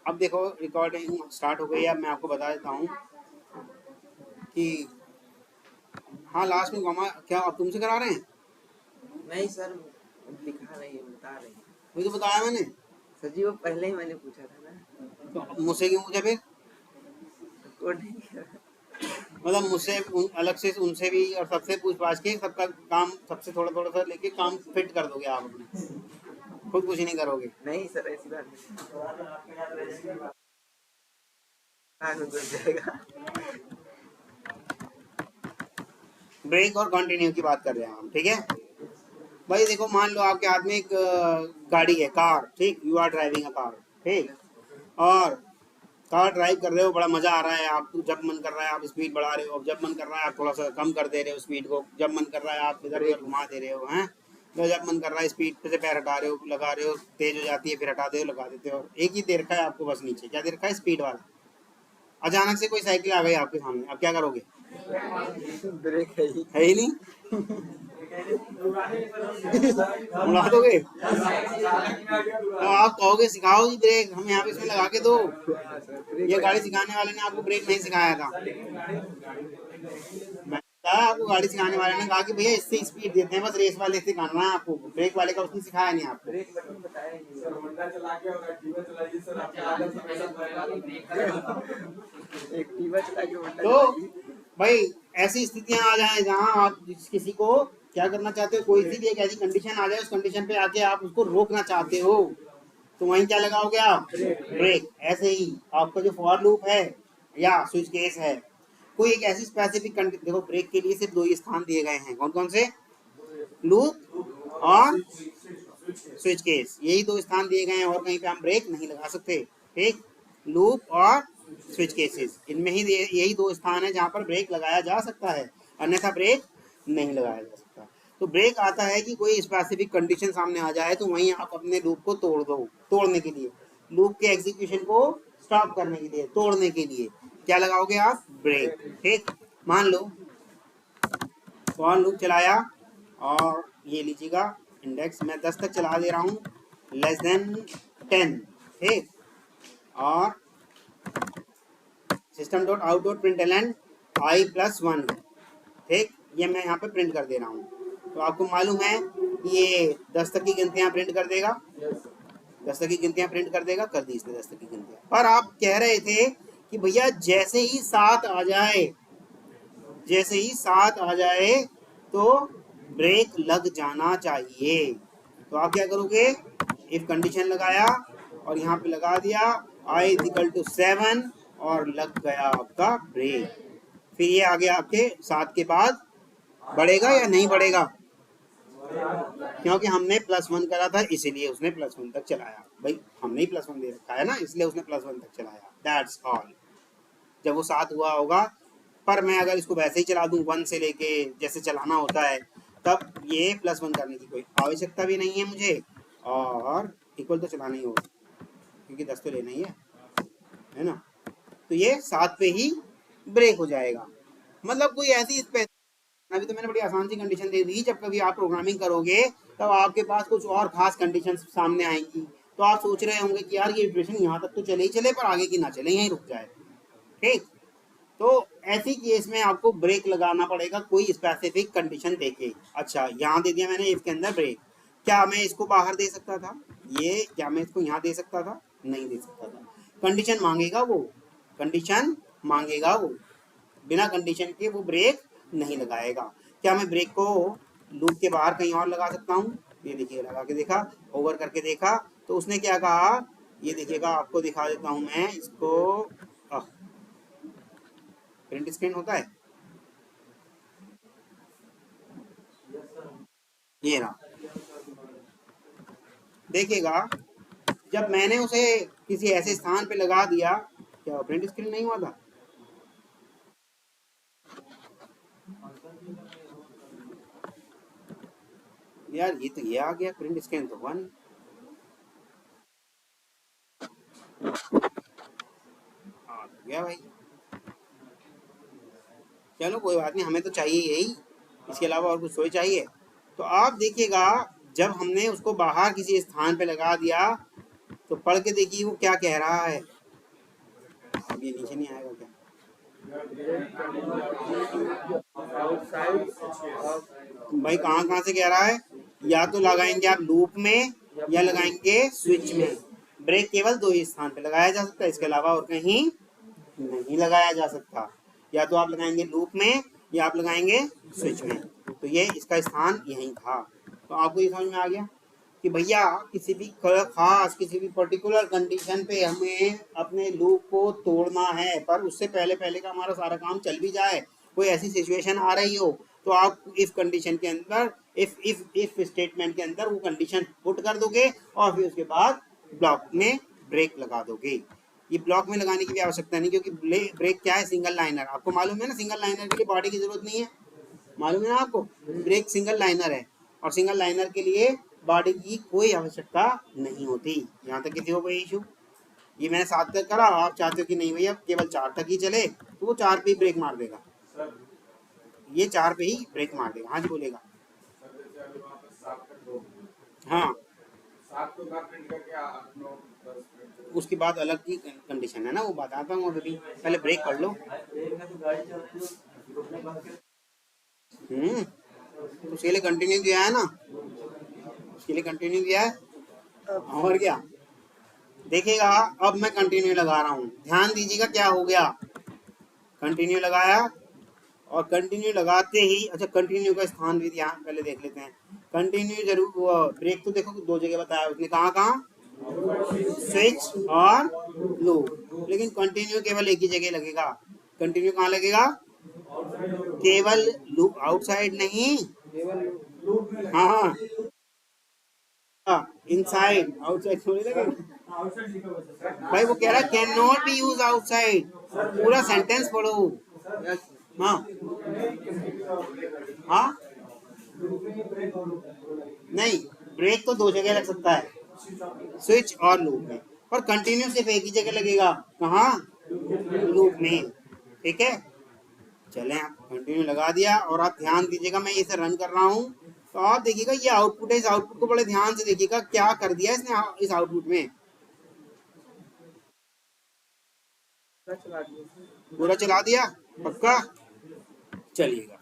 अब देखो recording start हो गई है। अब मैं आपको बता देता हूँ कि हाँ लास्ट में कॉमा क्या आप तुमसे करा रहे हैं? नहीं सर, दिखा रही है, बता रही है। वही तो बताया मैंने। सर जी वो पहले ही मैंने पूछा था ना। तो मुझसे क्यों पूछा फिर? कोड नहीं किया। मतलब मुझसे अलग से उनसे भी और सबसे पूछ पाछ के सबका काम सबसे थोड़ा थोड़ा सा लेके काम फिट कर दोगे आप अपने, खुद कुछ नहीं करोगे। नहीं सर, ऐसी बात नहीं। हाँ, घुस जाएगा। ब्रेक और कंटिन्यू की बात कर रहे हैं हम, ठीक है भाई। देखो मान लो आपके हाथ में एक गाड़ी है, कार, ठीक, you are driving a car, ठीक, और कार ड्राइव कर रहे हो, बड़ा मजा आ रहा है आपको, जब मन कर रहा है आप स्पीड बढ़ा रहे हो, जब मन कर रहा है आप थोड़ा सा कम कर दे रहे हो स्पीड को, जब मन कर रहा है आप इधर उधर घुमा दे रहे हो हैं, तो जब मन कर रहा है स्पीड से पैर हटा रहे हो, लगा रहे हो, तेज हो जाती है फिर हटा दे हो, लगा देते हो। एक ही दे रखा है आपको बस नीचे, क्या दे रखा है? स्पीड वाला। अचानक से कोई साइकिल आ गई आपके सामने, अब क्या करोगे? ब्रेक है है ही नहीं। उड़ा दोगे। तो आप कहोगे सिखाओ जी ब्रेक, हम यहाँ पे इसमें लगा के दो। ये गाड़ी सिखाने वाले ने आपको ब्रेक नहीं सिखाया था। मैं बताया आपको, गाड़ी सिखाने वाले ने कहा कि भैया इससे स्पीड देते हैं, बस रेस वाले से करना है आपको, ब्रेक वाले का उसने सिखाया नहीं आपको। ब्रेक बटन बताया ही नहीं। एक्टिवा चला के होंडा तो चलाइए। भाई ऐसी स्थितियां आ जाए जहां आप किसी को क्या करना चाहते हो, कोई सी भी एक ऐसी कंडीशन आ जाए, उस कंडीशन पे आके आप उसको रोकना चाहते हो, तो वहीं क्या लगाओगे आप? ब्रेक। ऐसे ही आपका जो फॉर लूप है या स्विच केस है, कोई एक ऐसी स्पेसिफिक कंडीशन, देखो ब्रेक के लिए सिर्फ दो ही स्थान दिए गए हैं, कौन कौन से? लूप और स्विच केस, यही दो स्थान दिए गए हैं, और कहीं पे हम ब्रेक नहीं लगा सकते, ठीक। लूप और स्विच केसेस, इनमें ही यही दो स्थान है जहां पर ब्रेक लगाया जा सकता है, अन्यथा ब्रेक नहीं लगाया जा सकता। तो ब्रेक आता है कि कोई स्पेसिफिक कंडीशन सामने आ जाए, तो वहीं आप अपने लूप को तोड़ दो, तोड़ने के लिए, लूप के एग्जीक्यूशन को स्टॉप करने के लिए, तोड़ने के लिए क्या लगाओगे आप? ब्रेक, ठीक। मान लो फॉर लूप चलाया, और ये लीजिएगा इंडेक्स मैं 10 तक चला दे रहा हूँ, लेस देन 10, ठीक, और system dot out dot println i+1, ठीक, ये मैं यहाँ पे प्रिंट कर दे रहा हूँ। तो आपको मालूम है कि ये 10 तक की गिनतियाँ प्रिंट कर देगा, 10 तक की गिनतियाँ प्रिंट कर देगा, कर दी इसने 10 तक की गिनतियाँ। पर आप कह रहे थे कि भैया जैसे ही 7 आ जाए, जैसे ही 7 आ जाए तो ब्रेक लग जाना चाहिए। तो आप क्या करोगे? इफ कंडीशन लगाया और यहाँ पे लगा दिया i=7 और लग गया आपका ब्रेक। फिर ये आगे आपके 7 के बाद बढ़ेगा या नहीं बढ़ेगा? क्योंकि हमने +1 करा था इसीलिए उसने +1 तक चलाया। भाई हमने ही +1 दे रखा है ना, इसलिए उसने +1 तक चलाया, दैट्स ऑल। जब वो 7 हुआ होगा, पर मैं अगर इसको वैसे ही चला दूं 1 से लेके जैसे चलाना होता है, तब ये +1 करने की कोई आवश्यकता भी नहीं है मुझे, और इक्वल तो चलाना ही होगा क्योंकि 10 तो लेना ही है ना। तो ये 7 पे ही ब्रेक हो जाएगा। मतलब कोई ऐसी अभी तो मैंने बड़ी आसान सी कंडीशन दे दी, जब कभी आप प्रोग्रामिंग करोगे तब आपके पास कुछ और खास कंडीशन सामने आएंगी, तो आप सोच रहे होंगे कि यार ये इक्वेशन यहाँ तक तो चले ही चले, पर आगे की ना चले, यहीं रुक जाए, ठीक। तो ऐसी केस में आपको ब्रेक लगाना पड़ेगा कोई स्पेसिफिक कंडीशन देके। अच्छा यहाँ दे दिया मैंने इफ के अंदर ब्रेक, क्या मैं इसको बाहर दे सकता था? ये क्या मैं इसको यहाँ दे सकता था? नहीं दे सकता था। कंडीशन मांगेगा वो, कंडीशन मांगेगा वो, बिना कंडीशन के वो ब्रेक नहीं लगाएगा। क्या मैं ब्रेक को लूप के बाहर कहीं और लगा सकता हूँ? ये देखिए लगा के देखा, ओवर करके देखा, तो उसने क्या कहा, ये देखिएगा आपको दिखा देता हूँ मैं इसको, प्रिंट स्क्रीन होता है, ये रहा, देखिएगा जब मैंने उसे किसी ऐसे स्थान पे लगा दिया, क्या प्रिंट स्क्रीन नहीं हुआ था? यार ये तो ये आ गया, प्रिंट स्क्रीन तो हुआ नहीं। हाँ तो गया भाई, चलो कोई बात नहीं, हमें तो चाहिए यही, इसके अलावा और कुछ थोड़ी चाहिए। तो आप देखिएगा जब हमने उसको बाहर किसी स्थान पे लगा दिया, तो पढ़ के देखिए वो क्या कह रहा है। ये नीचे नहीं आएगा क्या? आउटसाइड ऑफ भाई कहाँ से कह रहा है? या तो लगाएंगे आप लूप में या लगाएंगे स्विच में। ब्रेक केवल दो ही स्थान पे लगाया जा सकता है, इसके अलावा और कहीं नहीं लगाया जा सकता। या तो आप लगाएंगे लूप में या आप लगाएंगे स्विच में। तो ये इसका स्थान यही था। तो आपको ये समझ में आ गया कि भैया किसी भी खास किसी भी पर्टिकुलर कंडीशन पे हमें अपने लूप को तोड़ना है, पर उससे पहले पहले का हमारा सारा काम चल भी जाए, कोई ऐसी सिचुएशन आ रही हो, तो आप इफ कंडीशन के अंदर इफ स्टेटमेंट के अंदर वो कंडीशन पुट कर दोगे और फिर उसके बाद ब्लॉक में ब्रेक लगा दोगे। ये ब्लॉक में लगाने की भी आवश्यकता नहीं, क्योंकि ब्रेक क्या है? Single liner. आपको मालूम है ना, सिंगल लाइनर के लिए बॉडी की जरूरत नहीं है, मालूम है ना आपको? ब्रेक सिंगल लाइनर है और सिंगल लाइनर के लिए बॉडी की कोई आवश्यकता नहीं होती। यहाँ तक किसी को कोई इशू? ये मैंने 7 तक करा, आप चाहते हो कि नहीं भैया केवल 4 तक ही चले, तो वो 4 पे ही ब्रेक मार देगा। ये 4 पे ही ब्रेक मार देगा। हाँ जी बोलेगा। हाँ, उसके बाद अलग की कंडीशन है ना, वो बताता हूँ अभी। पहले ब्रेक कर लो। तो उसके लिए कंटिन्यू दिया है ना, उसके लिए कंटिन्यू दिया है। और क्या देखिएगा, अब मैं कंटिन्यू लगा रहा हूँ, ध्यान दीजिएगा क्या हो गया। कंटिन्यू लगाया और कंटिन्यू लगाते ही, अच्छा कंटिन्यू का स्थान भी ध्यान पहले देख लेते हैं। कंटिन्यू जरूर, ब्रेक तो देखो 2 जगह बताया उसने, कहाँ कहाँ? स्विच और लूप। लेकिन कंटिन्यू केवल एक ही जगह लगेगा। कंटिन्यू कहाँ लगेगा? केवल लूप, आउटसाइड नहीं। हाँ हाँ, इनसाइड, आउटसाइड थोड़ी लगेगा भाई। वो कह रहा है can not be use outside. पूरा सेंटेंस पढ़ो। हाँ हाँ, नहीं, ब्रेक तो 2 जगह लग सकता है, स्विच और लूप में, पर कंटिन्यू सिर्फ एक ही जगह लगेगा। कहाँ? लूप में। ठीक है, चलें, आप कंटिन्यू लगा दिया और आप ध्यान दीजिएगा, मैं इसे रन कर रहा हूँ तो आप देखिएगा ये आउटपुट है। इस आउटपुट को बड़े ध्यान से देखिएगा क्या कर दिया इसने इस आउटपुट में। पूरा चला दिया पक्का? चलिएगा,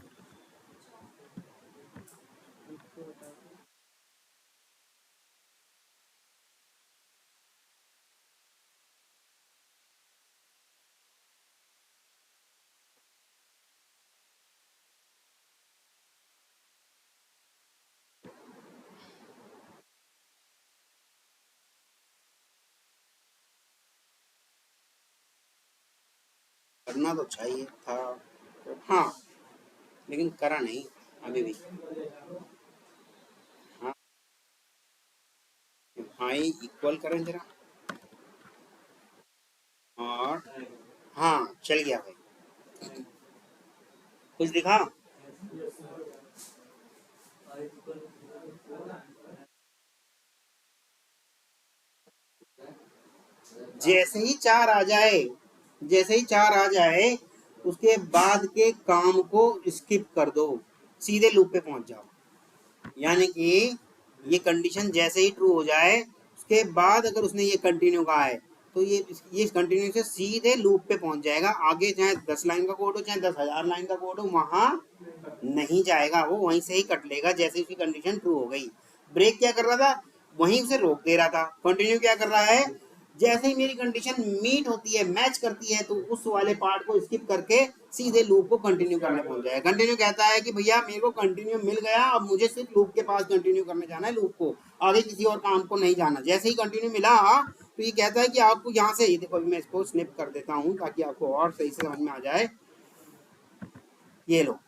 करना तो चाहिए था, हाँ, लेकिन करा नहीं अभी भी। हाँ, आई इक्वल करें जरा, और हाँ चल गया भाई, कुछ दिखा? जैसे ही 4 आ जाए, जैसे ही 4 आ जाए, उसके बाद के काम को स्किप कर दो, सीधे लूप पे पहुंच जाओ। यानी कि ये कंडीशन जैसे ही ट्रू हो जाए, उसके बाद अगर उसने ये कंटिन्यू कहा है, तो ये कंटिन्यू से सीधे लूप पे पहुंच जाएगा। आगे चाहे 10 लाइन का कोड हो, चाहे 10,000 लाइन का कोड हो, वहां नहीं जाएगा, वो वहीं से ही कट लेगा जैसे उसकी कंडीशन ट्रू हो गई। ब्रेक क्या कर रहा था? वहीं उसे रोक दे रहा था। कंटिन्यू क्या कर रहा है? जैसे ही मेरी कंडीशन मीट होती है, मैच करती है, तो उस वाले पार्ट को स्किप करके सीधे लूप को कंटिन्यू करने पहुंच जाएगा। कंटिन्यू कहता है कि भैया मेरे को कंटिन्यू मिल गया, अब मुझे सिर्फ लूप के पास कंटिन्यू करने जाना है, लूप को आगे किसी और काम को नहीं जाना। जैसे ही कंटिन्यू मिला तो ये कहता है कि आपको यहाँ से, ये देखो मैं इसको स्निप कर देता हूँ ताकि आपको और सही से समझ में आ जाए। ये लो,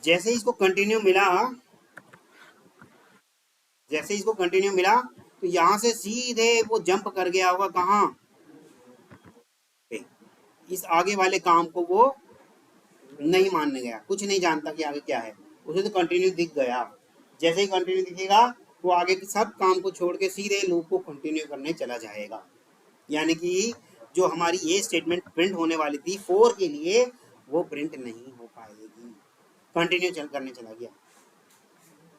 जैसे ही इसको कंटिन्यू मिला, जैसे इसको कंटिन्यू मिला, तो यहाँ से सीधे वो जंप कर गया होगा कहाँ? इस आगे वाले काम को वो नहीं मानने गया, कुछ नहीं जानता कि आगे क्या है, उसे तो कंटिन्यू दिख गया। जैसे ही कंटिन्यू दिखेगा, वो आगे के सब काम को छोड़ के सीधे लूप को कंटिन्यू करने चला जाएगा। यानी कि जो हमारी ये स्टेटमेंट प्रिंट होने वाली थी 4 के लिए, वो प्रिंट नहीं हो पाएगी। कंटिन्यू करने चला गया।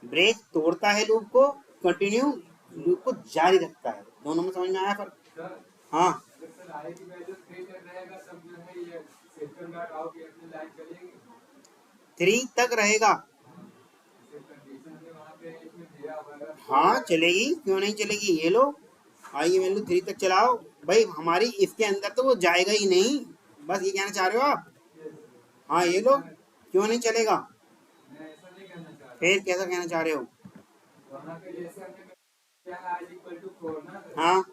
ब्रेक तोड़ता है लूप को, कंटिन्यू लूप को जारी रखता है। दोनों में समझ में आया फर्क? हाँ, थ्री तक रहेगा। हाँ चलेगी, क्यों नहीं चलेगी। ये लो आई की वैल्यू थ्री तक चलाओ भाई, हमारी इसके अंदर तो वो जाएगा ही नहीं, बस ये कहना चाह रहे हो आप। हाँ ये लो, क्यों नहीं चलेगा, फिर कैसा कहना चाह रहे हो। हाँ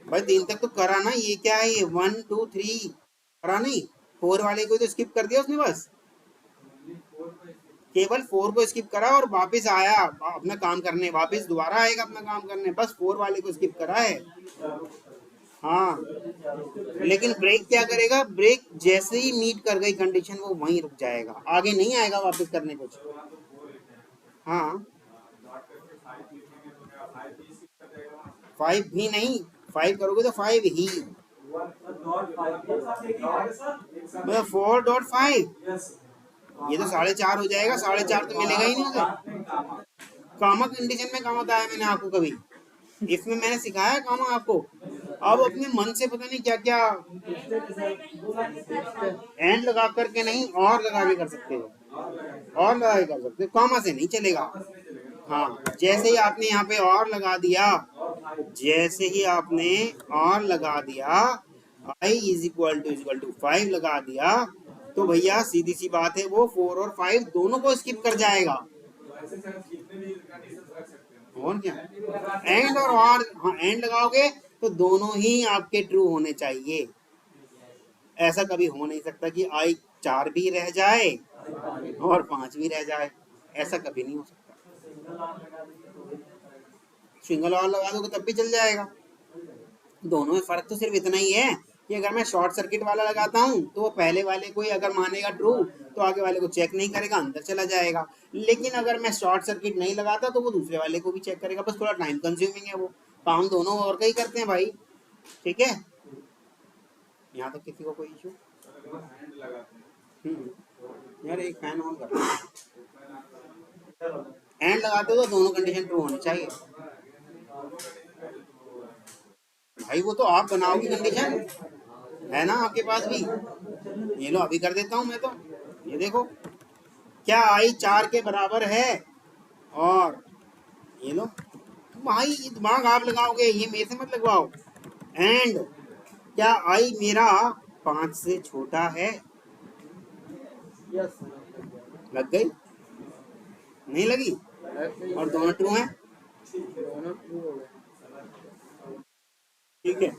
भाई तीन तक तो करा ना, ये क्या है, ये वन टू थ्री करा नहीं, फोर वाले को तो स्किप कर दिया उसने, बस केवल फोर को स्किप करा और वापस आया अपना काम करने, वापस दोबारा आएगा अपना काम करने, बस फोर वाले को स्किप करा है। हाँ लेकिन ब्रेक क्या करेगा, ब्रेक जैसे ही मीट कर गई कंडीशन वो वहीं रुक जाएगा, आगे नहीं आएगा वापस करने कुछ। हाँ फाइव भी नहीं, फाइव करोगे तो फाइव ही, मतलब 4.5, ये तो 4.5 हो जाएगा, 4.5 तो मिलेगा ही नहीं उसे। कामा कंडीशन में कहाँ बताया मैंने आपको कभी, इसमें मैंने सिखाया कामा आपको। अब अपने मन से पता नहीं क्या क्या एंड लगा करके नहीं, और लगा के कर सकते हो, और लगा के कर सकते हो, कामा से नहीं चलेगा। हाँ जैसे ही आपने यहाँ पे और लगा दिया, जैसे ही आपने और लगा दिया, आई इज इक्वल टू 5 लगा दिया, तो भैया सीधी सी बात है वो 4 और 5 दोनों को स्किप कर जाएगा। और क्या, एंड और हाँ एंड लगाओगे तो दोनों ही आपके ट्रू होने चाहिए, ऐसा कभी हो नहीं सकता कि आई 4 भी रह जाए और 5 भी रह जाए, ऐसा कभी नहीं हो सकता। सिंगल और लगा दोगे तब भी चल जाएगा। दोनों में फर्क तो सिर्फ इतना ही है कि अगर मैं शॉर्ट सर्किट वाला लगाता हूँ तो वो पहले वाले को ही अगर मानेगा ट्रू तो आगे वाले को चेक नहीं करेगा, अंदर चला जाएगा। लेकिन अगर मैं शॉर्ट सर्किट नहीं लगाता तो वो दूसरे वाले को भी चेक करेगा, बस थोड़ा टाइम कंज्यूमिंग है, वो काम दोनों और का ही करते हैं भाई। ठीक है, यहाँ तक किसी को कोई इशू। यार एक फैन ऑन कर, एंड लगाते हो तो दोनों कंडीशन ट्रू होनी चाहिए भाई, वो तो आप बनाओगे कंडीशन, है ना आपके पास भी। ये लो अभी कर देता हूँ मैं तो, ये देखो क्या आई 4 के बराबर है, और ये लो भाई, ये दिमाग आप लगाओगे, ये मेरे से मत लगवाओ। एंड क्या आई मेरा 5 से छोटा है, लग गई नहीं लगी, और दोनों ट्रू हैं, ठीक है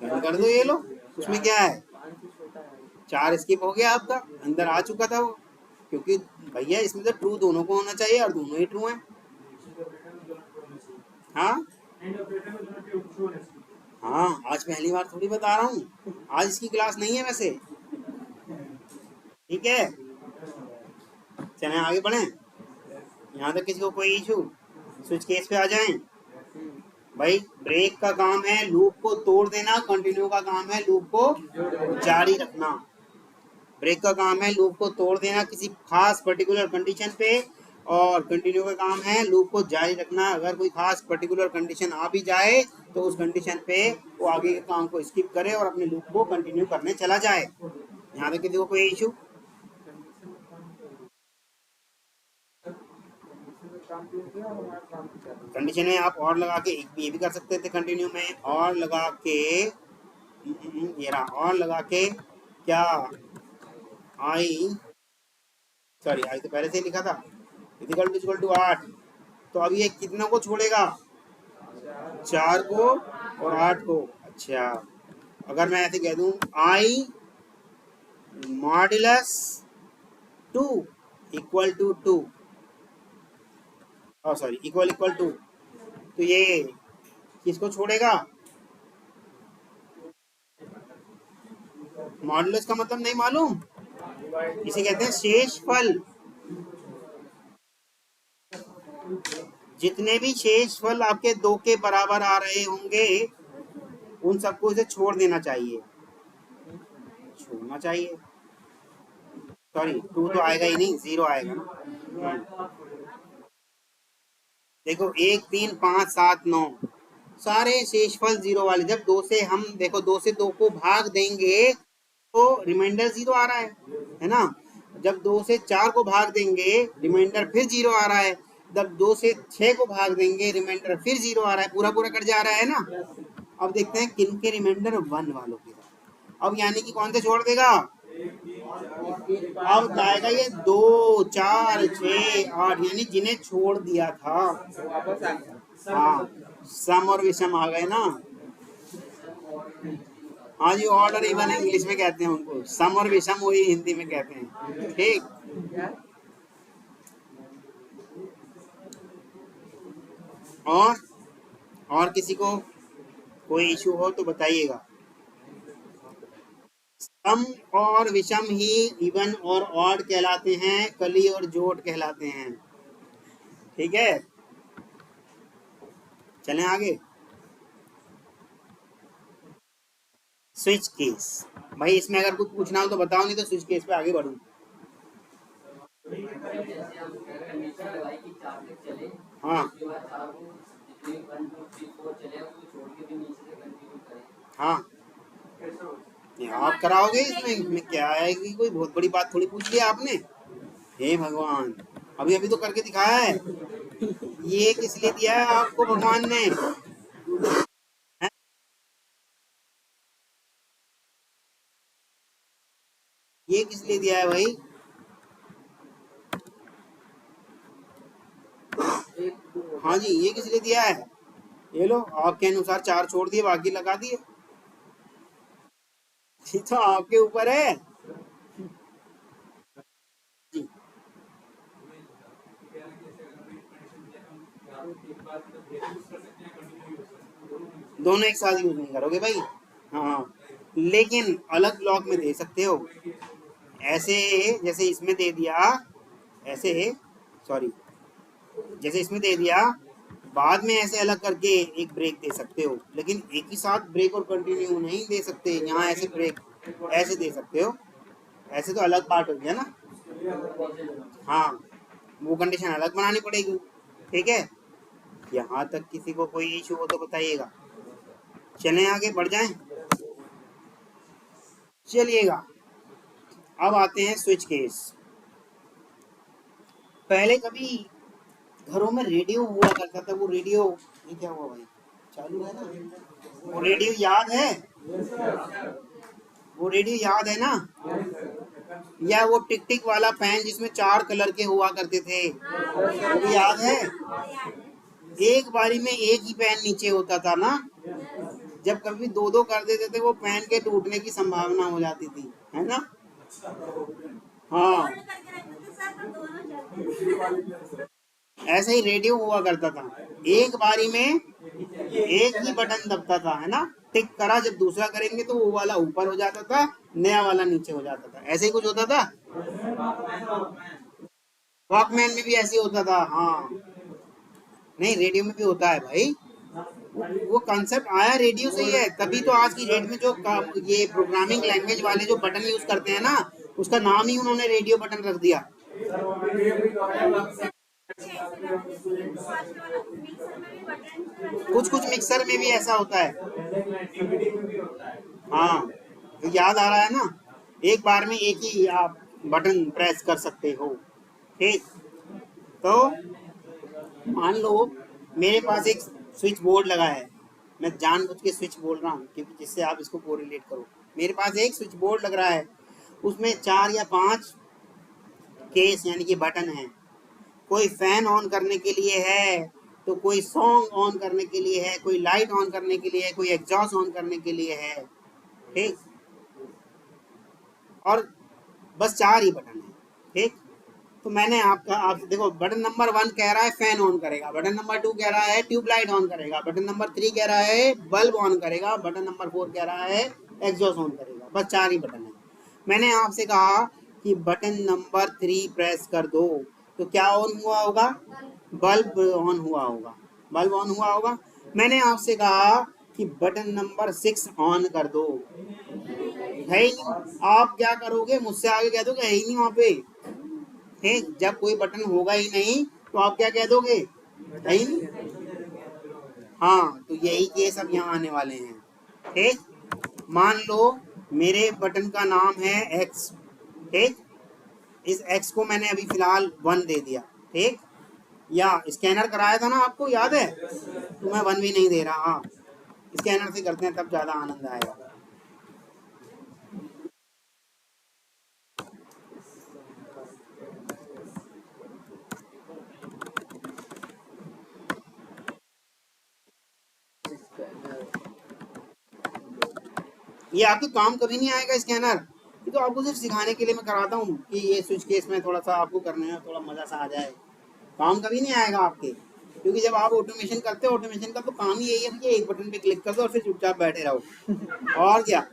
कर दो। ये लो उसमें क्या है, 4 स्किप हो गया आपका, अंदर आ चुका था वो, क्योंकि भैया इसमें तो ट्रू दोनों को होना चाहिए और दोनों ही ट्रू हैं। हाँ हाँ आज पहली बार थोड़ी बता रहा हूँ, आज इसकी क्लास नहीं है वैसे। ठीक है चलें आगे बढ़ें, यहाँ तक किसी को कोई इशू। स्विच केस पे आ जाएं भाई। ब्रेक का काम है लूप को तोड़ देना, कंटिन्यू का काम है लूप को जारी रखना। ब्रेक का काम है लूप को तोड़ देना किसी खास पर्टिकुलर कंडीशन पे, और कंटिन्यू का काम है लूप को जारी रखना, अगर कोई खास पर्टिकुलर कंडीशन आ भी जाए तो उस कंडीशन पे वो आगे के काम को स्किप करे और अपने लूप को कंटिन्यू करने चला जाए। यहाँ तक किसी को कोई इशू। कंडीशन में आप और लगा के ये भी कर सकते थे, कंटिन्यू में और लगा के, ये रहा और लगा के क्या, आई सॉरी आई तो पहले से ही लिखा था, इक्वल टू 8, तो अब ये कितना को छोड़ेगा, 4 को और 8 को। अच्छा अगर मैं ऐसे कह दूं I modulus 2 equal to 2, sorry equal equal to, तो ये किसको छोड़ेगा, मॉड्यूलस का मतलब नहीं मालूम, इसे कहते हैं शेषफल। जितने भी शेषफल आपके 2 के बराबर आ रहे होंगे उन सबको इसे छोड़ देना चाहिए, छोड़ना चाहिए। सॉरी 2 तो आएगा ही नहीं, 0 आएगा ना। देखो 1 3 5 7 9 सारे शेषफल जीरो वाले। जब 2 से हम देखो 2 से 2 को भाग देंगे तो रिमाइंडर जीरो आ रहा है ना। जब 2 से 4 को भाग देंगे रिमाइंडर फिर जीरो आ रहा है। जब 2 से 6 को भाग देंगे रिमाइंडर फिर जीरो आ रहा है। पूरा पूरा कट जा रहा है ना। अब देखते हैं किन के रिमाइंडर 1 वालों के। अब यानी कि कौन से छोड़ देगा। अब जाएगा ये 2 4 6 8 यानी जिन्हें छोड़ दिया था। वापस आ गया। हाँ सम और विषम आ गए ना। हाँ जी ऑड और इवन इंग्लिश में कहते हैं उनको। सम और विषम वही हिंदी में कहते हैं। ठीक। क्या? और किसी को कोई इशू हो तो बताइएगा। सम और विषम ही इवन और ऑड कहलाते हैं। कली और जोड़ कहलाते हैं। ठीक है चलें आगे। स्विच केस भाई इसमें अगर कुछ पूछना हो तो बताओ नहीं तो स्विच केस पे आगे बढ़ूं। हाँ हाँ आप कराओगे इसमें क्या है कि कोई बहुत बड़ी बात थोड़ी पूछ लिया आपने। हे भगवान अभी अभी तो करके दिखाया है। ये किस लिए दिया है आपको भगवान ने। है? ये किस लिए दिया है भाई। हाँ जी ये किस लिए दिया है। ये लो आपके अनुसार 4 छोड़ दिए बाकी लगा दिए। ये तो आपके ऊपर है जी। दोनों एक साथ यूज नहीं करोगे भाई। हाँ लेकिन अलग ब्लॉक में दे सकते हो। ऐसे जैसे इसमें दे दिया ऐसे सॉरी जैसे इसमें दे दिया बाद में ऐसे अलग करके एक ब्रेक दे सकते हो। लेकिन एक ही साथ ब्रेक और कंटिन्यू नहीं दे सकते। यहाँ ऐसे ब्रेक ऐसे दे सकते हो। ऐसे तो अलग पार्ट हो गया ना। हाँ वो कंडीशन अलग बनानी पड़ेगी। ठीक है यहाँ तक किसी को कोई इशू हो तो बताइएगा। चलें आगे बढ़ जाएं। चलिएगा अब आते हैं स्विच केस। पहले कभी घरों में रेडियो हुआ करता था। वो रेडियो ये क्या हुआ भाई चालू है ना। वो रेडियो याद है। वो रेडियो याद है ना। या वो टिक टिक वाला फैन जिसमें 4 कलर के हुआ करते थे वो भी याद है। एक बारी में एक ही पैन नीचे होता था ना। जब कभी 2 कर देते थे वो पैन के टूटने की संभावना हो जाती थी है ना। हाँ ऐसे ही रेडियो हुआ करता था। एक बारी में एक ही बटन दबता था है ना। टिक करा जब दूसरा करेंगे तो वो वाला ऊपर हो जाता था नया वाला नीचे हो जाता था। ऐसे ही कुछ होता था। वॉकमैन में भी ऐसे ही होता था। हाँ नहीं रेडियो में भी होता है भाई। वो कंसेप्ट आया रेडियो से ही है। तभी तो आज की डेट में जो ये प्रोग्रामिंग लैंग्वेज वाले जो बटन यूज करते हैं ना उसका नाम ही उन्होंने रेडियो बटन रख दिया। कुछ कुछ मिक्सर में भी ऐसा होता है। हाँ तो याद आ रहा है ना। एक बार में एक ही आप बटन प्रेस कर सकते हो। ठीक तो मान लो मेरे पास एक स्विच बोर्ड लगा है। मैं जानबूझ के स्विच बोल रहा हूँ क्योंकि जिससे आप इसको कोरिलेट करो। मेरे पास एक स्विच बोर्ड लग रहा है उसमें 4 या 5 केस यानी कि बटन है। कोई फैन ऑन करने के लिए है तो कोई सॉन्ग ऑन करने के लिए है कोई लाइट ऑन करने के लिए है कोई एग्जॉस्ट ऑन करने के लिए है। ठीक और बस 4 ही बटन है। ठीक तो मैंने आप देखो बटन नंबर 1 कह रहा है फैन ऑन करेगा। बटन नंबर 2 कह रहा है ट्यूबलाइट ऑन करेगा। बटन नंबर 3 कह रहा है बल्ब ऑन करेगा। बटन नंबर 4 कह रहा है एग्जॉस्ट ऑन करेगा। बस 4 ही बटन है। मैंने आपसे कहा कि बटन नंबर 3 प्रेस कर दो तो क्या ऑन हुआ होगा। बल्ब ऑन हुआ होगा। बल्ब ऑन हुआ होगा। मैंने आपसे कहा कि बटन नंबर 6 ऑन कर दो है ही नहीं। आप क्या करोगे मुझसे आगे कह दोगे है ही नहीं वहां पे। ठीक जब कोई बटन होगा ही नहीं तो आप क्या कह दोगे है ही नहीं। हाँ, तो यही केस अब यहाँ आने वाले हैं। ठीक, मान लो मेरे बटन का नाम है एक्स। ठीक, इस एक्स को मैंने अभी फिलहाल 1 दे दिया। ठीक, या स्कैनर कराया था ना, आपको याद है? तो मैं 1 भी नहीं दे रहा। हाँ, स्कैनर से करते हैं तब ज़्यादा आनंद आएगा। ये आपके काम कभी नहीं आएगा स्कैनर। ये तो आपको सिर्फ सिखाने के लिए मैं कराता हूँ कि ये स्विच केस में थोड़ा सा आपको करने में थोड़ा मज़ा सा आ जाए। काम कभी नहीं आएगा आपके, क्योंकि जब आप ऑटोमेशन करते हो, ऑटोमेशन का तो काम ही यही है कि एक बटन पे क्लिक कर दो और फिर चुपचाप बैठे रहो। और क्या?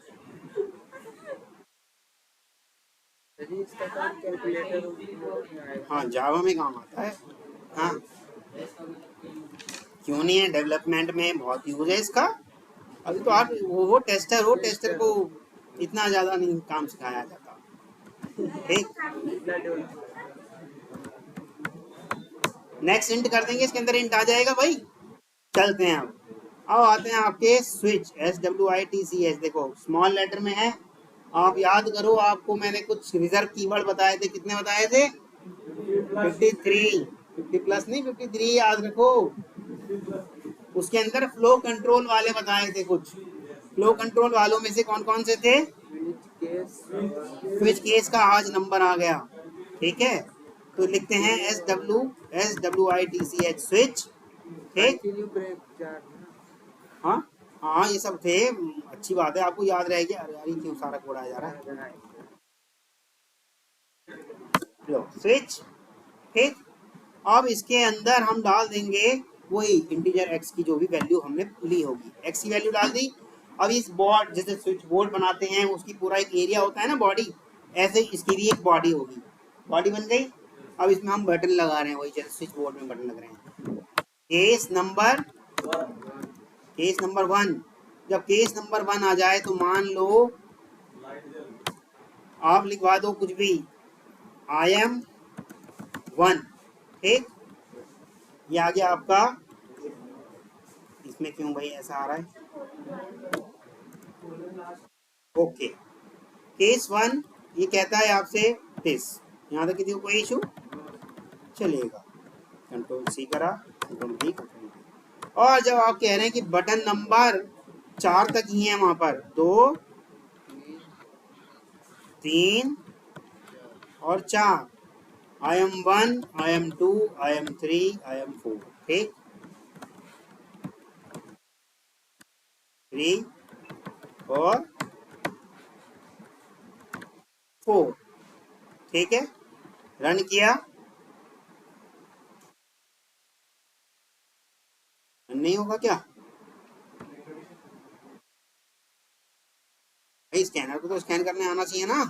इसका काम कैलकुलेटर हाँ, जावा में काम आता है। हाँ, क्यों नहीं है, डेवलपमेंट में बहुत यूज है इसका। अभी तो आप वो टेस्टर हो, टेस्टर को इतना ज़्यादा नहीं काम सिखाया जाता। ठीक, नेक्स्ट इंट कर देंगे, इसके अंदर इंट आ जाएगा भाई। चलते हैं अब आते हैं आपके स्विच, SWITCH। देखो स्मॉल लेटर में है। आप याद करो, आपको मैंने कुछ रिजर्व कीवर्ड बताए थे। कितने बताए थे? 53। 50 प्लस नहीं, 53 याद रखो। उसके अंदर फ्लो कंट्रोल वाले बताए थे कुछ। फ्लो कंट्रोल वालों में से कौन कौन से थे? स्विच केस का आज नंबर आ गया। ठीक है, तो लिखते हैं SWITCH स्विच। ठीक, हाँ हाँ, ये सब थे। अच्छी बात है, आपको याद रहेगी। अरे यार, ये क्यों सारा कोड आ जा रहा है? लो स्विच। ठीक, अब इसके अंदर हम डाल देंगे वही इंटीजर x की जो भी वैल्यू हमने ली होगी। x की वैल्यू डाल दी। अब इस बोर्ड, जैसे स्विच बोर्ड बनाते हैं उसकी पूरा एक एरिया होता है ना, बॉडी, ऐसे इसकी भी एक बॉडी होगी। बॉडी बन गई। अब इसमें हम बटन लगा रहे हैं, वही जैसे स्विच बोर्ड में बटन लग रहे हैं। Case number 1। जब केस नंबर 1 आ जाए तो मान लो आप लिखवा दो कुछ भी, IM1। ठीक, ये आ गया आपका। इसमें क्यों भाई ऐसा आ रहा है? ओके, केस 1 ये कहता है आपसे दिस। यहाँ तक किसी को कोई इशू? चलेगा। कंट्रोल C करा, कंट्रोल V, कंट्रोल V। और जब आप कह रहे हैं कि बटन नंबर 4 तक ही है, वहां पर 2, 3 और 4, IM1, IM2, IM3, IM4। ठीक, 3 और 4। ठीक है, रन किया, रन नहीं होगा क्या भाई? स्कैनर को तो स्कैन करने आना चाहिए ना।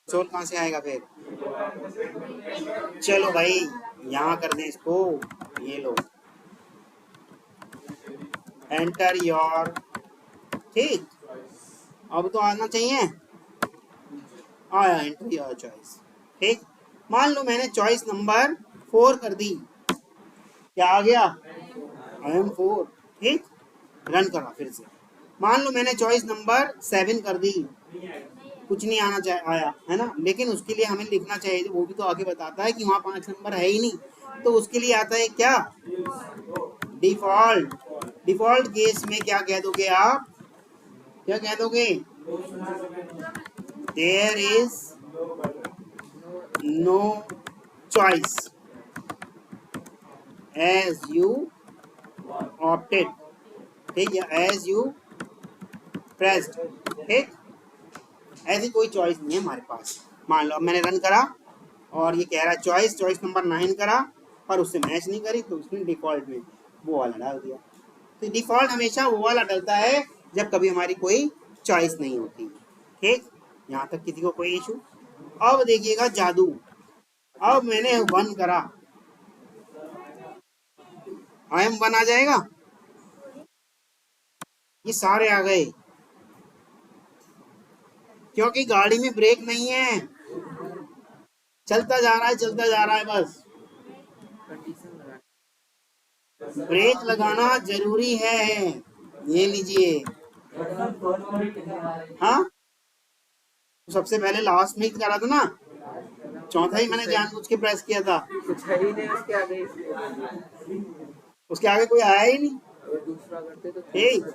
सोल कहाँ से आएगा फिर? चलो भाई, यहाँ कर दें इसको। ये लो, एंटर योर। ठीक, अब तो आना चाहिए। आया, एंटर योर चॉइस। ठीक, मान लो मैंने चॉइस नंबर 4 कर दी। क्या आ गया? IM4। ठीक, रन करा फिर से। मान लो मैंने चॉइस नंबर 7 कर दी। कुछ नहीं आया है ना, लेकिन उसके लिए हमें लिखना चाहिए, वो भी तो आगे बताता है कि वहाँ 5 नंबर है ही नहीं। तो उसके लिए आता है क्या? डिफॉल्ट। डिफॉल्ट केस में क्या कह दोगे आप? क्या कह दोगे? There is no choice as you opted. ठीक, या एज यू प्रेस्ड। ठीक, ऐसी कोई चॉइस नहीं है हमारे पास। मान लो अब मैंने रन करा और ये कह रहा है चॉइस नंबर 9 करा, पर उससे मैच नहीं करी, तो उसने डिफॉल्ट में वो वाला डाल दिया। तो डिफॉल्ट हमेशा वो वाला डलता है जब कभी हमारी कोई चॉइस नहीं होती। ठीक, यहाँ तक किसी को कोई इशू? अब देखिएगा जादू। अब मैंने 1 करा, IM1 आ जाएगा। ये सारे आ गए, क्योंकि गाड़ी में ब्रेक नहीं है। चलता जा रहा है, चलता जा रहा है बस। कंडीशन लगा। ब्रेक लगाना जरूरी है, ये लीजिए। हाँ, सबसे पहले लास्ट में ही करा था ना, चौथा ही मैंने जानबूझ के प्रेस किया था। कुछ है ही नहीं उसके आगे, इसलिए बोल दिया। उसके आगे कोई आया ही नहीं। अगर दूसरा करते तो ठीक,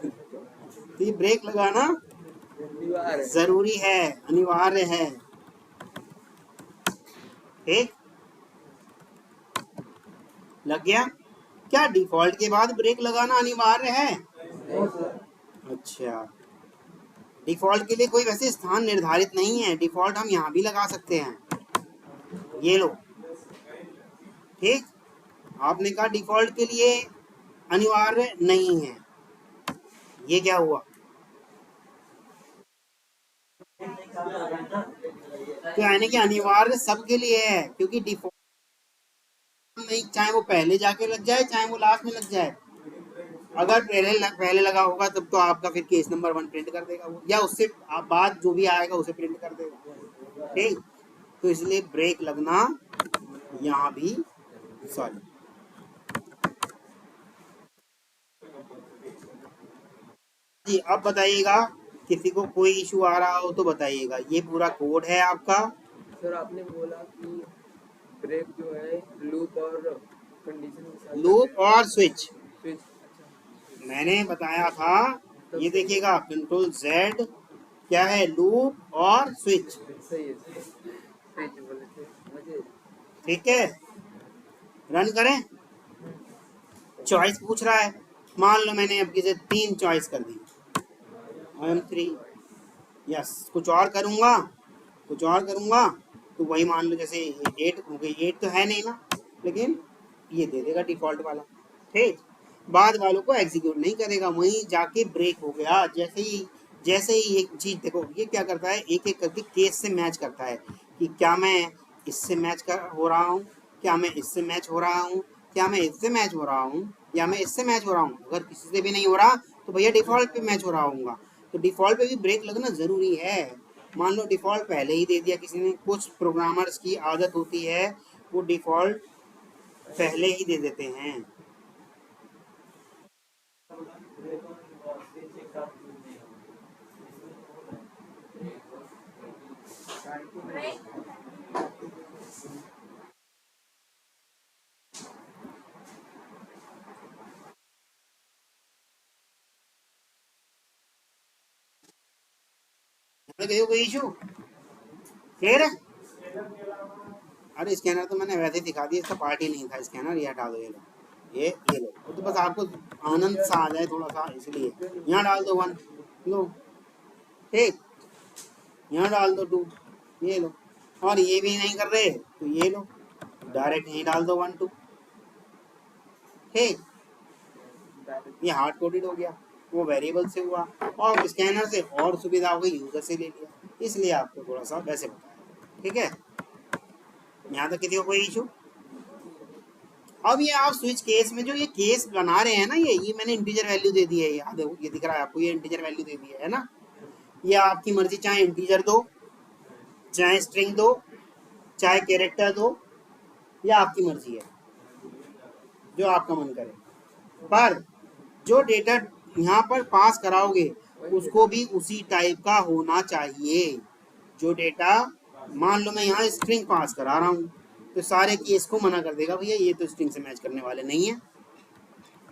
तो ये ब्रेक लगाना दीवार है। जरूरी है, अनिवार्य है। ठीक, लग गया क्या? डिफॉल्ट के बाद ब्रेक लगाना अनिवार्य है? नहीं सर। अच्छा, डिफॉल्ट के लिए कोई वैसे स्थान निर्धारित नहीं है, डिफॉल्ट हम यहाँ भी लगा सकते हैं। ये लो, ठीक, आपने कहा डिफॉल्ट के लिए अनिवार्य नहीं है, ये क्या हुआ? तो यानी कि अनिवार्य सबके लिए है, क्योंकि डिफॉल्ट नहीं, चाहे वो पहले जाके लग जाए चाहे वो लास्ट में लग जाए। अगर पहले लगा होगा तब तो आपका फिर केस नंबर 1 प्रिंट कर देगा वो, या उससे आप बाद जो भी आएगा उसे प्रिंट कर देगा। ठीक, तो इसलिए ब्रेक लगना यहाँ भी, सॉरी, जी अब बताइएगा, किसी को कोई इशू आ रहा हो तो बताइएगा। ये पूरा कोड है आपका। सर आपने बोला कि ब्रेक जो है लूप और कंडीशन के साथ लूप और स्विच स्विच। अच्छा, मैंने बताया था, ये देखिएगा, कंट्रोल जेड क्या है, लूप और स्विच। सही है सर, स्विच बोले थे मुझे। ठीक है, रन करें। चॉइस पूछ रहा है, मान लो मैंने अब किसे 3 चॉइस कर दी, आई एम 3, यस, कुछ और करूँगा, कुछ और करूँगा तो वही मान लो जैसे 8 हो गई, 8 तो है नहीं ना, लेकिन ये दे देगा डिफॉल्ट वाला। ठीक, बाद वालों को एग्जीक्यूट नहीं करेगा, वहीं जाके ब्रेक हो गया। जैसे ही एक चीज देखो, ये क्या करता है, एक एक करके केस से मैच करता है कि क्या मैं इससे मैच कर हो रहा हूँ, क्या मैं इससे मैच हो रहा हूँ, क्या मैं इससे मैच हो रहा हूँ, या मैं इससे मैच हो रहा हूँ। अगर किसी से भी नहीं हो रहा तो भैया डिफॉल्ट पे मैच हो रहा हूँ, तो डिफॉल्ट पे भी ब्रेक लगना जरूरी है। मान लो डिफॉल्ट पहले ही दे दिया किसी ने, कुछ प्रोग्रामर्स की आदत होती है वो डिफॉल्ट पहले ही दे देते हैं। कोई इशू क्लियर है? अरे स्कैनर तो मैंने वैसे ही दिखा दिया, इसका पार्ट ही नहीं था स्कैनर, ये हटा दो, ये लो, ये लो, तो बस आपको आनंद सा आ जाए थोड़ा सा, इसलिए यहाँ डाल दो 1, लो, ठीक, यहाँ डाल दो 2, ये लो, और ये भी नहीं कर रहे तो ये लो, डायरेक्ट यहीं डाल दो 1 2, ठीक, ये हार्ड कोडेड हो गया, वो वेरिएबल से हुआ, और स्कैनर से और सुविधा हो गई, यूजर से ले लिया, इसलिए आपको थोड़ा सा वैसे बताया। ठीक है, यहाँ तक किसी को कोई इशू? अब ये आप स्विच केस में जो ये केस बना रहे हैं ना, ये मैंने इंटीजर वैल्यू दे दी है, याद है, ये दिख रहा है आपको, ये इंटीजर वैल्यू दे दी है ना। ये आपकी मर्जी, चाहे इंटीजर दो, चाहे स्ट्रिंग दो, चाहे कैरेक्टर दो, या आपकी मर्जी है, जो आपका मन करे। पर जो डेटा यहाँ पर पास कराओगे उसको भी उसी टाइप का होना चाहिए। जो डेटा, मान लो मैं यहाँ स्ट्रिंग पास करा रहा हूँ तो सारे केस को मना कर देगा, भैया ये तो स्ट्रिंग से मैच करने वाले नहीं है।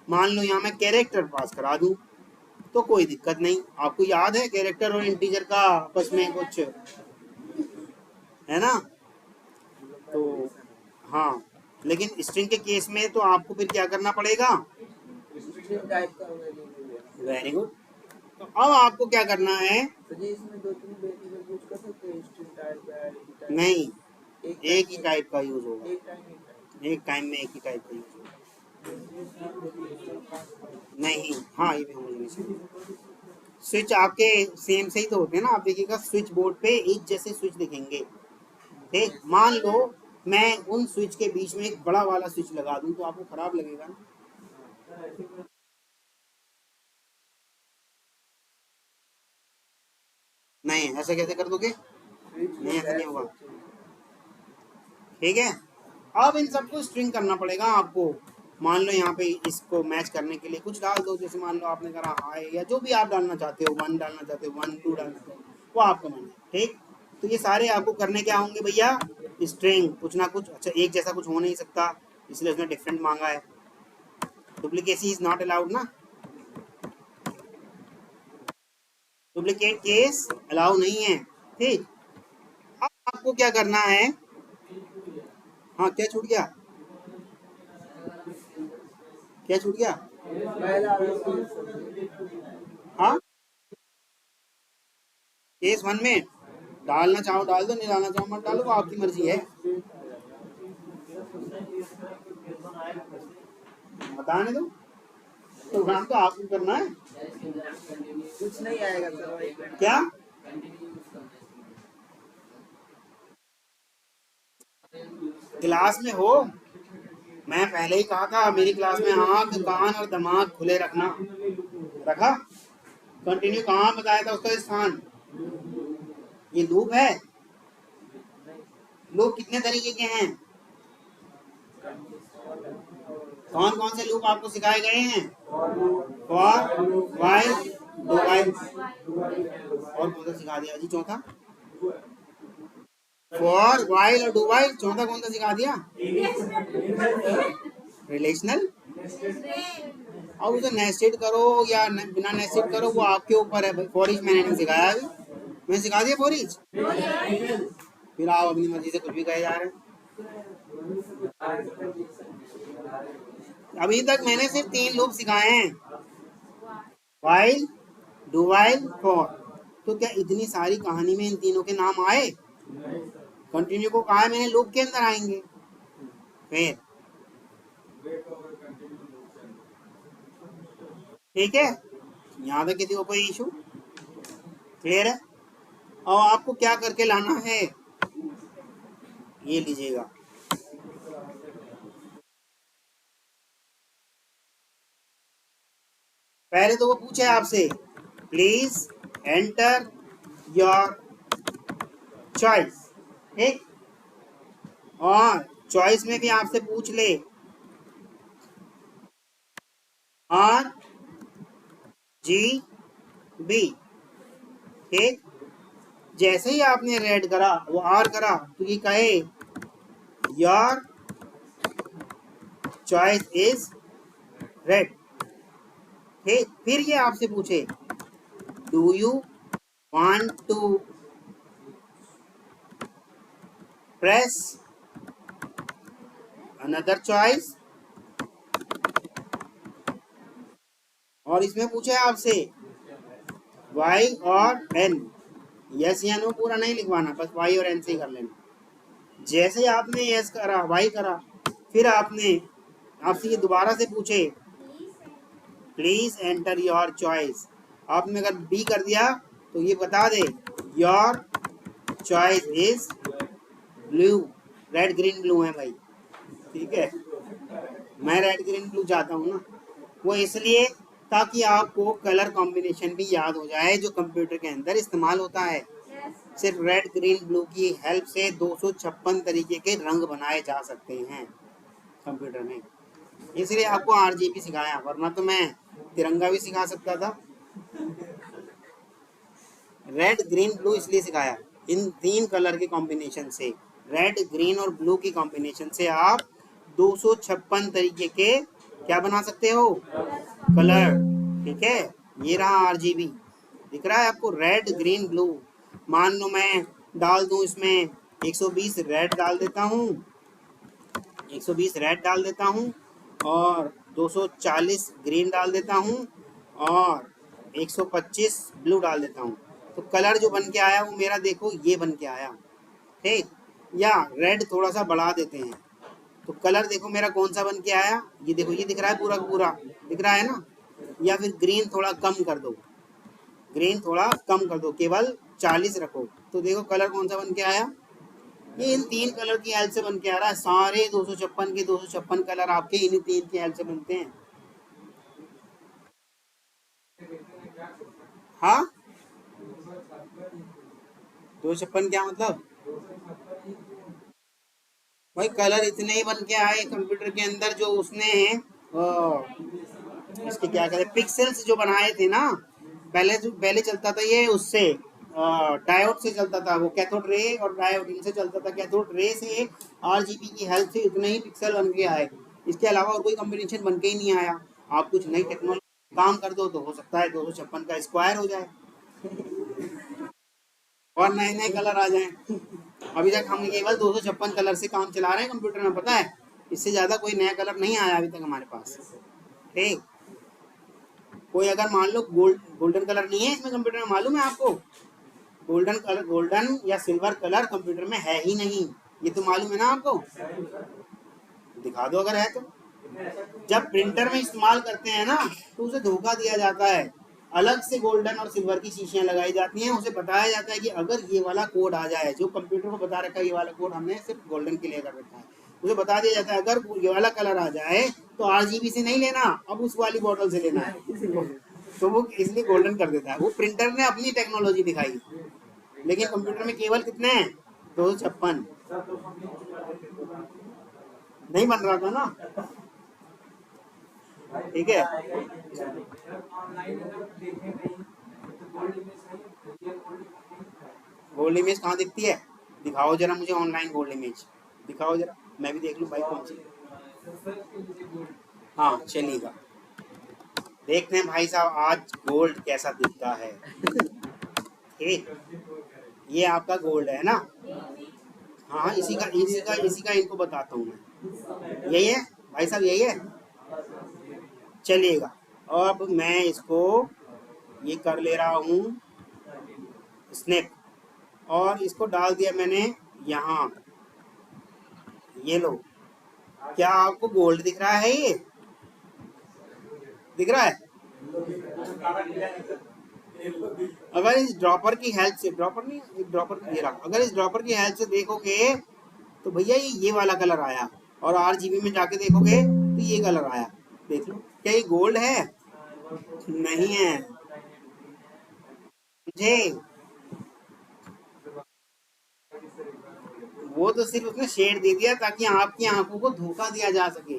मान लो यहाँ मैं कैरेक्टर पास करा दूँ तो कोई दिक्कत नहीं। आपको याद है कैरेक्टर और इंटीजर का आपस में कुछ है ना, तो हाँ, लेकिन स्ट्रिंग के केस में तो आपको फिर क्या करना पड़ेगा? स्ट्रिंग टाइप का वेरिएबल है। Very good. तो अब आपको क्या करना है? तो जी इसमें 2-3 वेरिएबल यूज कर सकते हैं, स्ट्रिंग टाइप या आईडी टाइप? नहीं, एक ही टाइम टाइप का यूज होगा, एक टाइम एक टाइम में एक ही टाइप का यूज होगा। नहीं, हाँ, ये भी होना चाहिए। स्विच आपके सेम से ही तो होते हैं ना, आप देखिएगा स्विच बोर्ड पे एक जैसे स्विच दिखेंगे। ठीक, मान लो मैं उन स्विच के बीच में एक बड़ा वाला स्विच लगा दूं तो आपको खराब लगेगा ना। नहीं, ऐसे कैसे कर दोगे? नहीं, ऐसा नहीं होगा। ठीक है। अब इन सबको स्ट्रिंग करना पड़ेगा आपको। मान लो यहाँ पे इसको मैच करने के लिए कुछ डाल दो, जैसे मान लो आपने करा हाई या जो भी आप डालना चाहते हो, 1 डालना चाहते हो, 1 2 डालना चाहते हो, वो आपका मन है। ठीक, तो ये सारे आपको करने क्या होंगे भैया, स्ट्रिंग कुछ ना कुछ। अच्छा, एक जैसा कुछ हो नहीं सकता, इसलिए उसने डिफरेंट मांगा है। डुप्लीकेसी इज नॉट अलाउड ना, डुप्लीकेट केस अलाउ नहीं है। ठीक, अब आपको क्या करना है, हाँ क्या छूट गया, क्या छूट गया, पहला हाँ केस 1 में डालना चाहो डाल दो, नहीं डालना चाहो मत डालो, वो आपकी मर्जी है, बताने दो, प्रोग्राम तो आपको करना है। कुछ नहीं आएगा सर भाई। क्या क्लास में हो, मैं पहले ही कहा था मेरी क्लास में आंख कान और दिमाग खुले रखना, रखा। कंटिन्यू कहाँ बताया था उसका स्थान, ये लूप है। लूप कितने तरीके के हैं, कौन कौन से लूप आपको सिखाए गए हैं, फॉर वाइल डू वाइल, और कौन सा सिखा दिया जी चौथा, फॉर वाइल और डू वाइल, चौथा कौन सा सिखा दिया, रिलेशनल। और उसे नेस्टेड करो या बिना नेस्टेड करो वो आपके ऊपर है। फॉर ईच मैंने नहीं सिखाया अभी, मैंने सिखा दिया फॉर ईच, फिर आप अपनी मर्जी से कुछ भी कहे जा रहे हैं। अभी तक मैंने सिर्फ 3 लूप सिखाए हैं, वाइल डू वाइल फॉर। तो क्या इतनी सारी कहानी में इन तीनों के नाम आए, कंटिन्यू को कहा है मैंने लूप के अंदर आएंगे। फिर ठीक है, यहाँ तक किसी को कोई इशू, क्लियर है। और आपको क्या करके लाना है, ये लीजिएगा, पहले तो वो पूछे आपसे प्लीज एंटर योर चॉइस, ठीक, और चॉइस में भी आपसे पूछ ले आर जी बी, ठीक। जैसे ही आपने रेड करा, वो आर करा, तो ये कहे योर चॉइस इज रेड, ठीक। फिर ये आपसे पूछे do you want to press another choice, और इसमें पूछे आपसे वाई और एन, यस या नो पूरा नहीं लिखवाना, बस वाई और एन से ही कर लेना। जैसे ही आपने यस करा, वाई करा, फिर आपसे ये दोबारा से पूछे प्लीज एंटर योर चॉइस, आपने अगर बी कर दिया तो ये बता दे your choice is blue, red green blue है भाई, ठीक है। मैं रेड ग्रीन ब्लू चाहता हूँ ना, वो इसलिए ताकि आपको कलर कॉम्बिनेशन भी याद हो जाए जो कंप्यूटर के अंदर इस्तेमाल होता है। सिर्फ रेड ग्रीन ब्लू की हेल्प से 256 तरीके के रंग बनाए जा सकते हैं कंप्यूटर में, इसलिए आपको आरजीबी सिखाया, वरना तो मैं तिरंगा भी सिखा सकता था। रेड ग्रीन ब्लू इसलिए सिखाया, इन 3 कलर के कॉम्बिनेशन से, रेड ग्रीन और ब्लू की कॉम्बिनेशन से आप 256 तरीके के क्या बना सकते हो, कलर, ठीक है। ये रहा आरजीबी, दिख रहा है आपको, रेड ग्रीन ब्लू। मान लो मैं डाल दूं इसमें 120 रेड डाल देता हूँ, 120 रेड डाल देता हूँ, और 240 ग्रीन डाल देता हूँ, और 125 ब्लू डाल देता हूँ, तो कलर जो बन के आया वो मेरा देखो ये बन के आया, ठीक। या रेड थोड़ा सा बढ़ा देते हैं, तो कलर देखो मेरा कौन सा बन के आया, ये देखो, ये दिख रहा है पूरा पूरा दिख रहा है ना। या फिर ग्रीन थोड़ा कम कर दो, ग्रीन थोड़ा कम कर दो, केवल 40 रखो, तो देखो कलर कौन सा बन के आया, ये इन 3 कलर की हेल्प से बन के आ रहा है। सारे 256 के 256 कलर आपके इन 3 की हेल्प से बनते हैं। हाँ 256 क्या मतलब, भाई कलर इतने ही बन के आए कंप्यूटर के अंदर जो उसने इसके क्या कहते हैं पिक्सेल्स जो बनाए थे ना। पहले चलता था ये उससे डायोड से चलता था, वो कैथोड रे और डायोड इनसे चलता था। कैथोड रे से आरजीबी की हेल्प से इतने ही पिक्सल बन के आए। इसके अलावा और कोई कॉम्बिनेशन बन के ही नहीं आया। आप कुछ नई टेक्नोलॉजी काम कर दो तो हो सकता है 256 का स्क्वायर हो जाए और नए नए कलर आ जाएं। अभी तक हम केवल 256 कलर से काम चला रहे हैं कंप्यूटर में, पता है। इससे ज्यादा कोई नया कलर नहीं आया अभी तक हमारे पास। ठीक, कोई अगर मान लो गोल्डन कलर नहीं है इसमें कंप्यूटर में, मालूम है आपको। गोल्डन कलर, गोल्डन या सिल्वर कलर कंप्यूटर में है ही नहीं, ये तो मालूम है ना आपको। दिखा दो अगर है तो। जब प्रिंटर में इस्तेमाल करते हैं ना तो उसे धोखा दिया जाता है। अलग से गोल्डन और सिल्वर की शीशियां लगाई जाती हैं, उसे बताया जाता है कि अगर ये वाला कोड आ जाए, जो कंप्यूटर को बता रखा है ये वाला कोड हमने सिर्फ गोल्डन के लिए कर रखा है, उसे बता दिया जाता है अगर ये वाला कलर आ जाए तो आरजीबी से नहीं लेना, अब उस वाली बॉटल से लेना है। तो वो इसलिए गोल्डन कर देता है। वो प्रिंटर ने अपनी टेक्नोलॉजी दिखाई, लेकिन कंप्यूटर में केवल कितने हैं 256। नहीं बन रहा था ना। ठीक है, गोल्ड इमेज कहाँ दिखती है, दिखाओ जरा मुझे ऑनलाइन गोल्ड इमेज दिखाओ जरा, मैं भी देख लूँ भाई कौन सी। हाँ चलिएगा, देखते हैं भाई साहब आज गोल्ड कैसा दिखता है। ठीक, ये आपका गोल्ड है ना। हाँ इसी का इनको बताता हूँ मैं। यही है भाई साहब, यही है। चलिएगा, अब मैं इसको ये कर ले रहा हूँ स्नैप, और इसको डाल दिया मैंने यहाँ। ये लो, क्या आपको गोल्ड दिख रहा है, ये दिख रहा है। अगर इस ड्रॉपर की हेल्प से, ड्रॉपर नहीं, एक ड्रॉपर ये रहा, अगर इस ड्रॉपर की हेल्प से देखोगे तो भैया ये वाला कलर आया, और आरजीबी में जाके देखोगे तो ये कलर आया। देख लो, क्या ये गोल्ड है? नहीं है मुझे, वो तो सिर्फ उसने शेड दे दिया ताकि आपकी आंखों को धोखा दिया जा सके।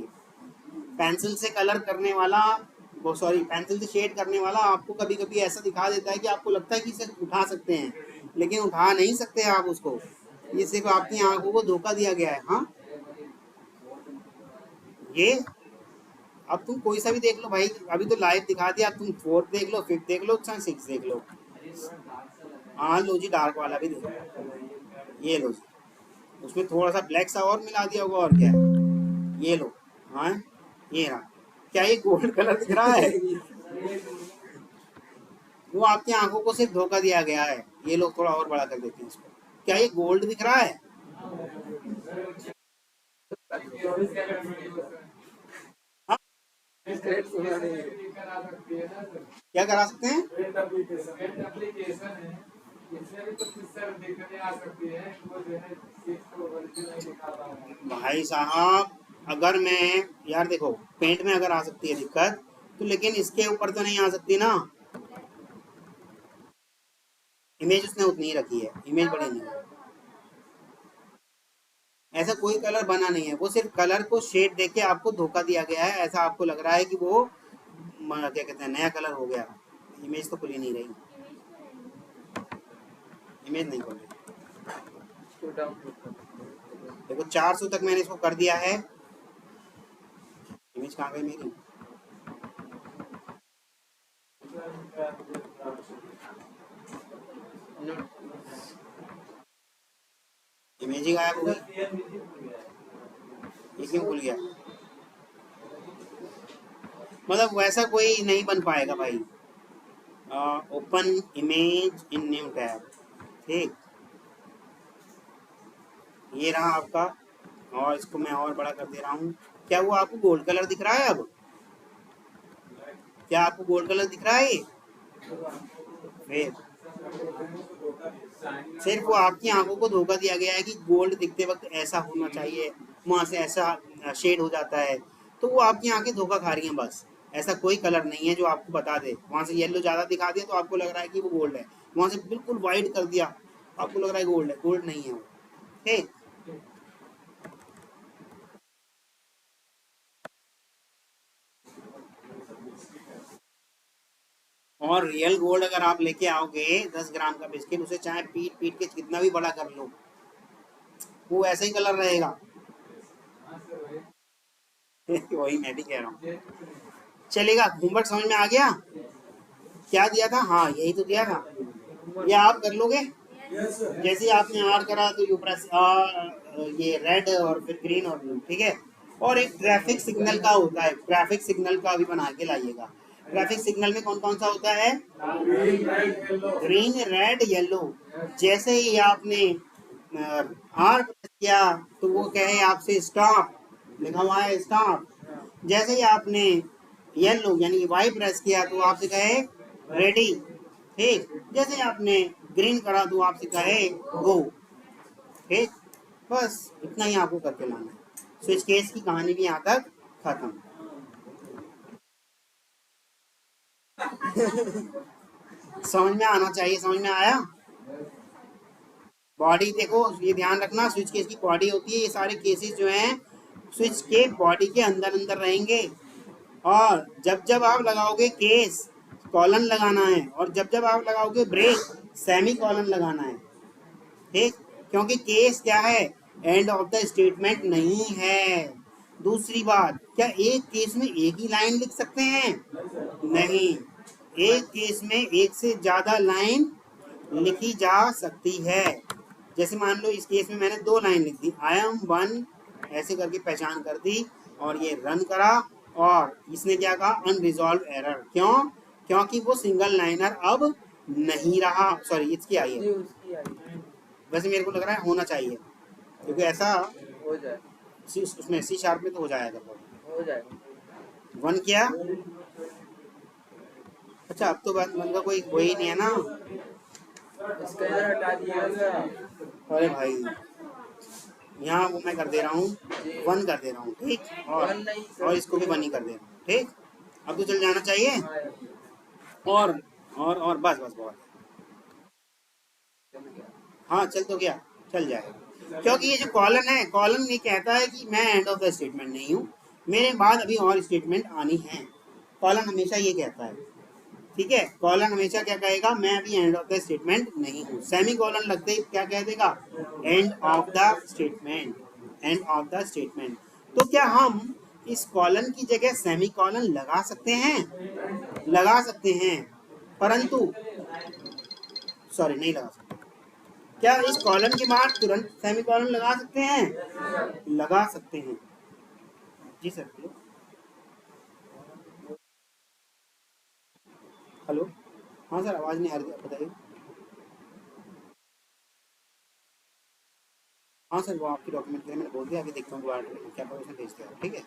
पेंसिल से कलर करने वाला, वो सॉरी पेंसिल से शेड करने वाला आपको कभी कभी ऐसा दिखा देता है कि आपको लगता है कि इसे उठा सकते हैं, लेकिन उठा नहीं सकते आप उसको। ये सिर्फ आपकी आंखों को धोखा दिया गया है। हाँ, ये अब तुम कोई सा भी देख लो भाई, अभी तो लाइव दिखा दिया, अब तुम फोर्थ देख लो, फिफ्थ देख लो, 6 देख लो। हाँ लो जी, डार्क वाला भी देखो, ये लो जी, उसमें थोड़ा सा ब्लैक सा और मिला दिया होगा, और क्या है। ये लो, हाँ ये रहा, क्या ये गोल्ड कलर दिख रहा है? वो आपकी आंखों को सिर्फ धोखा दिया गया है। ये लोग थोड़ा और बड़ा कर देते हैं इसको, क्या ये गोल्ड दिख रहा है? हाँ? क्या करा सकते हैं भाई साहब? अगर मैं, यार देखो, पेंट में अगर आ सकती है दिक्कत तो, लेकिन इसके ऊपर तो नहीं आ सकती ना। इमेज उसने उतनी ही रखी है, इमेज बड़ी नहीं है। ऐसा कोई कलर बना नहीं है, वो सिर्फ कलर को शेड देके आपको धोखा दिया गया है। ऐसा आपको लग रहा है कि वो क्या कहते हैं नया कलर हो गया। इमेज तो खुल ही नहीं रही, इमेज नहीं खुल रही। देखो 400 तक मैंने इसको कर दिया है। इमेज कहाँ गई मेरी? इमेज ही गायब हो गई, ये क्यों खुल गया? मतलब वैसा कोई नहीं बन पाएगा भाई। Open image in new tab. ठीक, ये रहा आपका, और इसको मैं और बड़ा कर दे रहा हूँ। क्या वो आपको गोल्ड कलर दिख रहा है अब? क्या आपको गोल्ड कलर दिख रहा है ये? फिर सिर्फ वो आपकी आंखों को धोखा दिया गया है कि गोल्ड दिखते वक्त ऐसा होना चाहिए, वहां से ऐसा शेड हो जाता है, तो वो आपकी आंखें धोखा खा रही हैं बस। ऐसा कोई कलर नहीं है जो आपको बता दे। वहां से येलो ज्यादा दिखा दिया तो आपको लग रहा है कि वो गोल्ड है, वहां से बिल्कुल व्हाइट कर दिया आपको लग रहा है गोल्ड है, गोल्ड नहीं है वो। ठीक, और रियल गोल्ड अगर आप लेके आओगे 10 ग्राम का बिस्किट, उसे चाहे पीट पीट के कितना भी बड़ा कर लो, वो ऐसे ही कलर रहेगा। वही मैं भी कह रहा हूँ। चलेगा, होमवर्क समझ में आ गया? क्या दिया था? हाँ यही तो दिया था, ये आप कर लोगे। जैसे आपने आर करा तो यू प्रेस ये रेड और फिर ग्रीन और ब्लू, ठीक है। और एक ट्रैफिक सिग्नल का होता है, ट्रैफिक सिग्नल का भी बना के लाइएगा। ट्रैफिक सिग्नल में कौन कौन सा होता है? Green, red, yellow. जैसे ही आपने आर प्रेस किया तो वो कहे आपसे स्टॉप, लिखा हुआ है स्टॉप। जैसे ही आपने येलो यानी वाई प्रेस किया तो आपसे कहे रेडी, ठीक। जैसे आपने ग्रीन करा तो आपसे कहे गो, ठीक। बस इतना ही आपको करके लाना है। स्विच केस की कहानी भी यहाँ तक खत्म। समझ में आना चाहिए, समझ में आया? बॉडी देखो, ये ध्यान रखना, स्विच केस की बॉडी होती है, ये सारे केसेस जो हैं स्विच के बॉडी के अंदर अंदर रहेंगे। और जब जब आप लगाओगे केस, कॉलन लगाना है, और जब जब आप लगाओगे ब्रेक, सेमी कॉलन लगाना है, ठीक। क्योंकि केस क्या है? एंड ऑफ द स्टेटमेंट नहीं है। दूसरी बात, क्या एक केस में एक ही लाइन लिख सकते हैं? नहीं, एक केस में एक से ज्यादा लाइन लिखी जा सकती है। जैसे मान लो इस केस में मैंने 2 लाइन लिख दी, आई एम वन ऐसे करके पहचान कर दी, और ये रन करा, और इसने क्या कहा? Unresolved error. क्यों? क्योंकि वो सिंगल लाइनर अब नहीं रहा। सॉरी, इसकी आई जी है, उसकी आई वैसे मेरे को लग रहा है होना चाहिए, क्योंकि ऐसा हो जाए, उसमें सी शार्प में तो हो जाएगा। हो जाएगा। वन किया। अच्छा, अब तो बात वन का कोई वही नहीं है ना। इसका इधर हटा दिया। अरे भाई, यहाँ वो मैं कर दे रहा हूँ, जी। वन कर दे रहा हूँ, ठीक। वन नहीं सर। और इसको भी वन ही कर दे रहा हूँ, ठीक। अब तो चल जाना चाहिए। हाँ, और और बस बस बहुत। चल गया। हाँ चल तो गया, चल जाएगा। क्योंकि ये जो कॉलन है, कॉलन ये कहता है कि मैं एंड ऑफ द स्टेटमेंट नहीं हूँ, मेरे बाद अभी और स्टेटमेंट आनी है। कॉलन हमेशा ये कहता है, ठीक है। कॉलन हमेशा क्या कहेगा? मैं अभी एंड ऑफ द स्टेटमेंट नहीं हूँ। सेमी कॉलन लगते ही क्या कह देगा? End of the statement, end of the statement. तो क्या हम इस कॉलन की जगह सेमी कॉलन लगा सकते हैं? लगा सकते हैं, परंतु सॉरी नहीं लगा सकते। क्या इस कॉलन के बाद तुरंत सेमी कॉलन लगा सकते हैं? लगा सकते हैं। जी सर। हेलो, हाँ सर, आवाज़ नहीं आ रही, आप बताइए। हाँ सर, वो आपकी डॉक्यूमेंट के लिए मैंने बोल दिया, अभी देखता हूँ दोबारा क्या पता उसने भेज दिया, ठीक है।